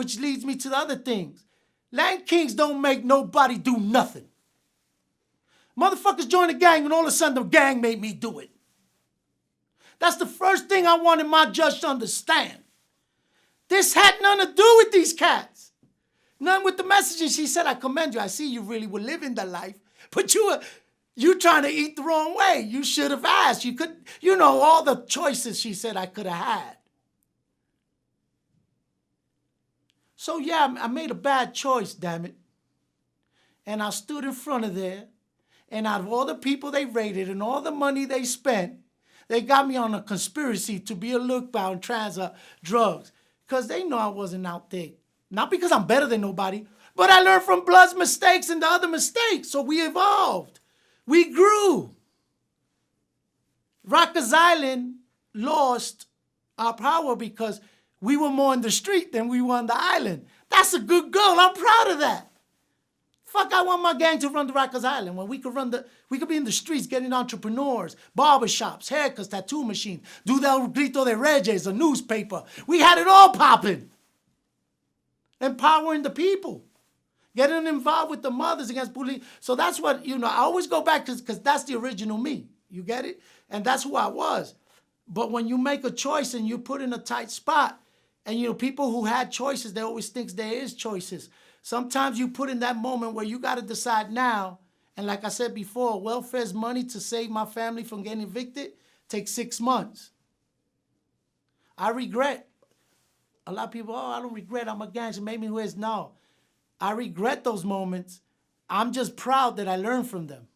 which leads me to the other things. Latin Kings don't make nobody do nothing. Motherfuckers join the gang and all of a sudden the gang made me do it. That's the first thing I wanted my judge to understand. This had nothing to do with these cats. None with the messages. She said, I commend you. I see you really were living the life, but you trying to eat the wrong way. You should have asked. You could, all the choices she said I could have had. So yeah, I made a bad choice, damn it. And I stood in front of there, and out of all the people they raided and all the money they spent, they got me on a conspiracy to be a look-bout and transit drugs. Because they know I wasn't out there. Not because I'm better than nobody, but I learned from Blood's mistakes and the other mistakes. So we evolved. We grew. Rikers Island lost our power because we were more in the street than we were on the island. That's a good goal. I'm proud of that. Fuck, I want my gang to run the Rikers Island when we could be in the streets getting entrepreneurs, barbershops, haircuts, tattoo machines, do the El Grito de Reyes, a newspaper. We had it all popping. Empowering the people. Getting involved with the mothers against bullying. So that's what, I always go back because that's the original me. You get it? And that's who I was. But when you make a choice and you put in a tight spot, and people who had choices, they always think there is choices. Sometimes you put in that moment where you got to decide now. And like I said before, welfare's money to save my family from getting evicted takes 6 months. I regret. A lot of people, I don't regret. I'm a gangster. Made me who is. No. I regret those moments. I'm just proud that I learned from them.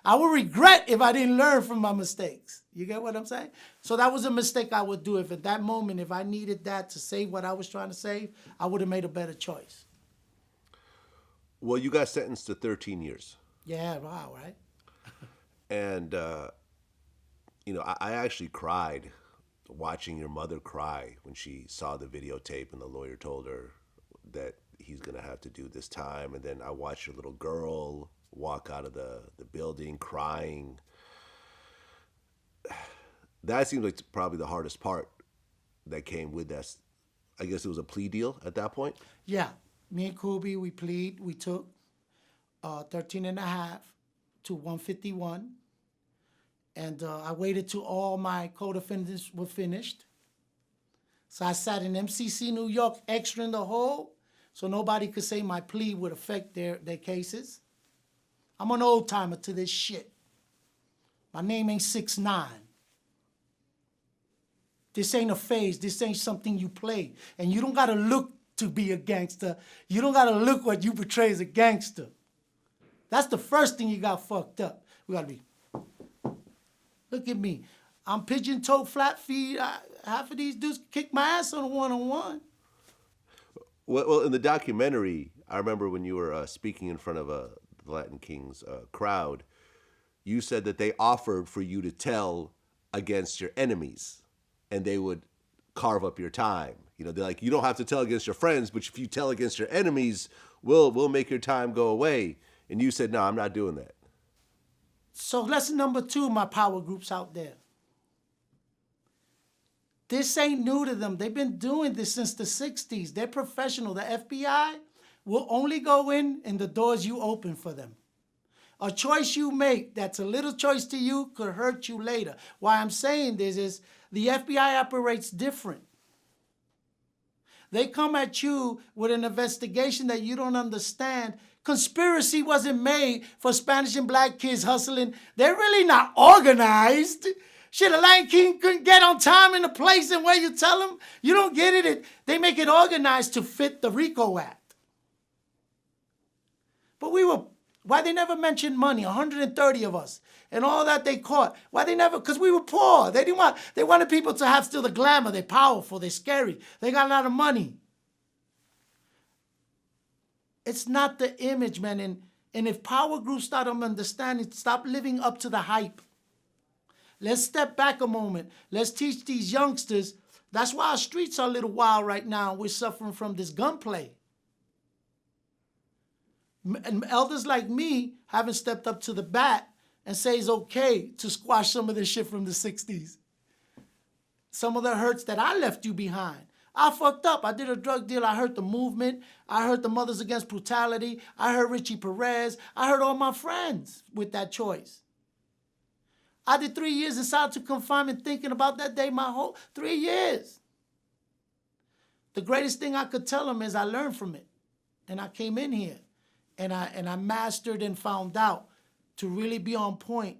I would regret if I didn't learn from my mistakes. You get what I'm saying? So that was a mistake I would do. If at that moment, if I needed that to save what I was trying to save, I would have made a better choice. Well, you got sentenced to 13 years. Yeah, wow, right? And, I actually cried watching your mother cry when she saw the videotape and the lawyer told her that he's going to have to do this time. And then I watched your little girl walk out of the building crying. That seems like probably the hardest part that came with that. I guess it was a plea deal at that point? Yeah. Me and Kubi, we took 13 and a half to 151. And I waited till all my co-defendants were finished. So I sat in MCC New York extra in the hole so nobody could say my plea would affect their cases. I'm an old timer to this shit. My name ain't 6ix9ine. This ain't a phase. This ain't something you play. And you don't got to look to be a gangster. You don't got to look what you portray as a gangster. That's the first thing you got fucked up. We got to be, look at me. I'm pigeon-toed, flat feet. Half of these dudes kick my ass on a one-on-one. Well, in the documentary, I remember when you were speaking in front of the Latin Kings crowd, you said that they offered for you to tell against your enemies, and they would carve up your time. They're like, you don't have to tell against your friends, but if you tell against your enemies, we'll make your time go away. And you said, no, I'm not doing that. So lesson number 2, my power groups out there. This ain't new to them. They've been doing this since the 60s. They're professional. The FBI will only go in the doors you open for them. A choice you make that's a little choice to you could hurt you later. Why I'm saying this is the FBI operates different. They come at you with an investigation that you don't understand. Conspiracy wasn't made for Spanish and black kids hustling. They're really not organized. Shit, a Lion King couldn't get on time in the place and where you tell them. You don't get it. They make it organized to fit the RICO Act. But why they never mentioned money, 130 of us, and all that they caught. Why they never, because we were poor. They wanted people to have still the glamour. They're powerful, they're scary. They got a lot of money. It's not the image, man. And if power groups start understanding, stop living up to the hype. Let's step back a moment. Let's teach these youngsters. That's why our streets are a little wild right now. We're suffering from this gunplay. And elders like me haven't stepped up to the bat and say it's okay to squash some of this shit from the 60s. Some of the hurts that I left you behind. I fucked up. I did a drug deal. I hurt the movement. I hurt the Mothers Against Brutality. I hurt Richie Perez. I hurt all my friends with that choice. I did 3 years in solitary confinement thinking about that day my whole 3 years. The greatest thing I could tell them is I learned from it. And I came in here and I mastered and found out to really be on point.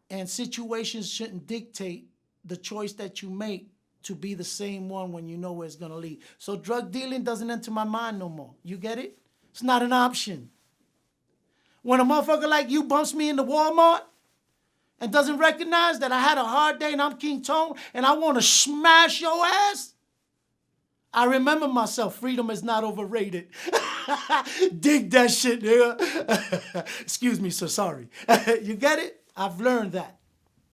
And situations shouldn't dictate the choice that you make to be the same one when you know where it's going to lead. So drug dealing doesn't enter my mind no more. You get it? It's not an option. When a motherfucker like you bumps me into Walmart and doesn't recognize that I had a hard day and I'm King Tone and I want to smash your ass, I remember myself. Freedom is not overrated. Dig that shit, nigga. Excuse me, so sorry. You get it? I've learned that.